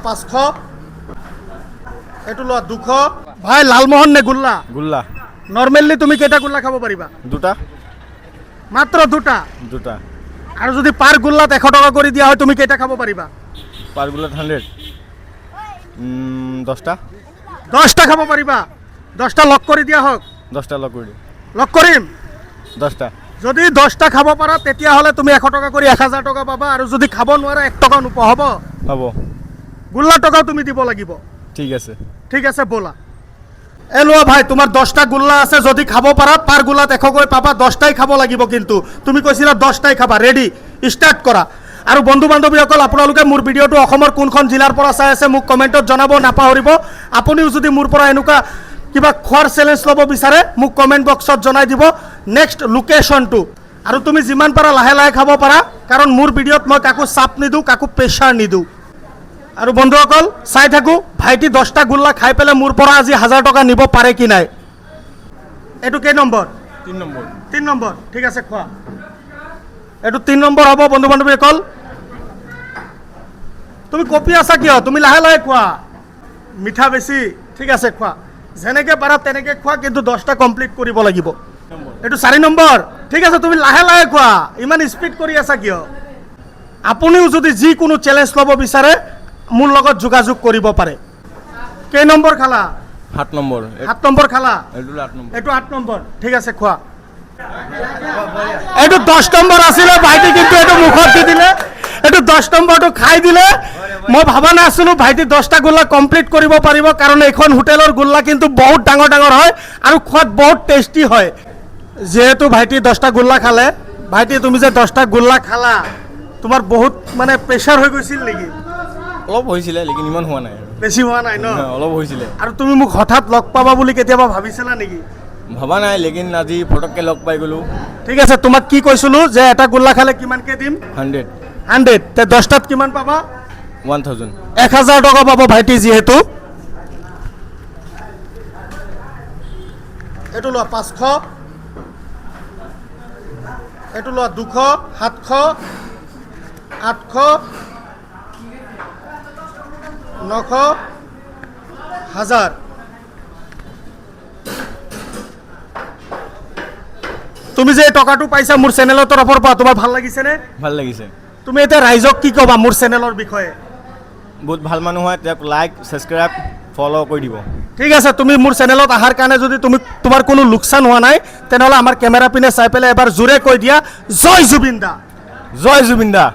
500 এটু লোৱা 200 ভাই লালমোহন নে গুল্লা গুল্লা নৰমালি তুমি কেটা গুল্লা খাব পাৰিবা দুটা মাত্ৰ দুটা দুটা আৰ যদি পাৰ গুল্লাত 100 টাকা কৰে দিয়া হয় তুমি কেটা খাব পাৰিবা পাৰ গুল্লা 100 10টা 10টা খাব পাৰিবা 10টা লক কৰি দিয়া হোক 10টা লগ কৰি দিওঁ লক কৰিম 10টা যদি 10টা খাব পাৰা তেতিয়া হলে তুমি 100 টাকা কৰি 1000 টাকা পাবা আৰু যদি খাব নোৱাৰা 1 টাকা নোপোৱা হ'ব হ'ব গুল্লা টাকাও তুমি দিব লাগিব ঠিক আছে বলা এ লোৱা ভাই তোমাৰ 10টা গুল্লা আছে যদি খাব পাৰা পাৰ গুল্লাত 100 কৈ পাবা 10টাই খাব লাগিব কিন্তু তুমি কৈছিলা 10টাই খাবা ৰেডি স্টাৰ্ট কৰা আৰু বন্ধু বান্ধৱীসকল আপোনালোকে মোৰ ভিডিঅ'টো অসমৰ কোনখন জিলাৰ পৰা চাই আছে মোক কমেণ্টত জনাব নাপাহৰিব আপুনিও যদি মোৰ পৰা এনেকুৱা কিবা খোৱাৰ চ্যালেঞ্জ ল'ব বিচাৰে মোক কমেণ্ট বক্সত জনাই দিব নেক্সট লোকেশনটো আৰু তুমি যিমান পাৰা লাহে লাহে খাব পাৰা কাৰণ মোৰ ভিডিঅ'ত মই কাকো চাপ নিদু কাকো প্ৰেছাৰ নিদু আৰু বন্ধুসকল চাই থাকো ভাইটি 10টা গুল্লা খাই পেলে মোৰ পৰা আজি 1000 টাকা নিব পাৰে কি নাই এটো কে নম্বৰ 3 নম্বৰ ঠিক আছে খোৱা এটো 3 নম্বৰ হ'ব বন্ধু বান্ধৱীসকল তুমি কপি আছা কিয় তুমি লাহে লাহে খোৱা মিঠা বেছি ঠিক আছে খোৱা যেনেকে পাৰা তেনেকে খোৱা কিন্তু 10টা কমপ্লিট কৰিব লাগিব এটো 4 নম্বৰ ঠিক আছে তুমি লাহে লাহে খোৱা ইমান স্পিড কৰি আছা কিয় আপুনিও যদি যি কোনো চ্যালেঞ্জ ল'ব বিচাৰে মোৰ লগত যোগাযোগ কৰিব পাৰে কে নম্বৰ খালা 7 নম্বৰ 7 নম্বৰ খালা এটো 8 নম্বৰ এটো 8 নম্বৰ ঠিক আছে খোৱা এটো 10 নম্বৰ আছিল ভাইটি কিন্তু এটো মুখত দি দিলে এটো 10 নম্বৰটো খাই দিলে মই ভাবা নাছিলো ভাইটি 10টা গুল্লা কমপ্লিট কৰিব পাৰিব কাৰণ এখন হোটেলৰ গুল্লা কিন্তু বহুত ডাঙৰ ডাঙৰ হয় আৰু খোৱাত বহুত টেস্টি হয় যেহেতু ভাইটি 10টা গুল্লা খালে ভাইটি তুমি যে 10টা গুল্লা খালা তোমাৰ বহুত মানে প্ৰেছাৰ হৈ গৈছিল নেকি অলপ হৈছিলে লেকিন ইমান হোৱা নাই বেছি হোৱা নাই ন অলপ হৈছিলে আৰু তুমি মোক হঠাৎ লগ পাবা বুলি কেতিয়াবা ভাবিছিলা নেকি ভাবা নাই লেকিন আজি ফটককে লগ পাই গলো ঠিক আছে তোমাক কি কৈছিলো যে এটা গুল্লা খালে কিমানকে দিম 100 তে 10টাত কিমান পাবা 1000 1000 টাকা পাব ভাইটি যেহেতু এটো লোৱা 500 এটো লোৱা 200 700 800 900 1000 তুমি যে টকাটো পাইছা মোৰ চেনেলৰ তৰফৰ পৰা তোমাৰ ভাল লাগিছে নে ভাল লাগিছে তুমি এটা ৰাইজক কি কবা মোৰ চেনেলৰ বিষয়ে বহুত ভাল মানুহ হয় তেওঁক লাইক সাবস্ক্ৰাইব ফলো কৰি দিব ঠিক আছে তুমি মোৰ চেনেলত আহাৰ কাৰণে যদি তুমি তোমাৰ কোনো লোকসান হোৱা নাই তেনেহলে আমাৰ কেমেৰা পিনে চাই পেলাই এবাৰ জোৰে কৈ দিয়া জয় জুবিন দা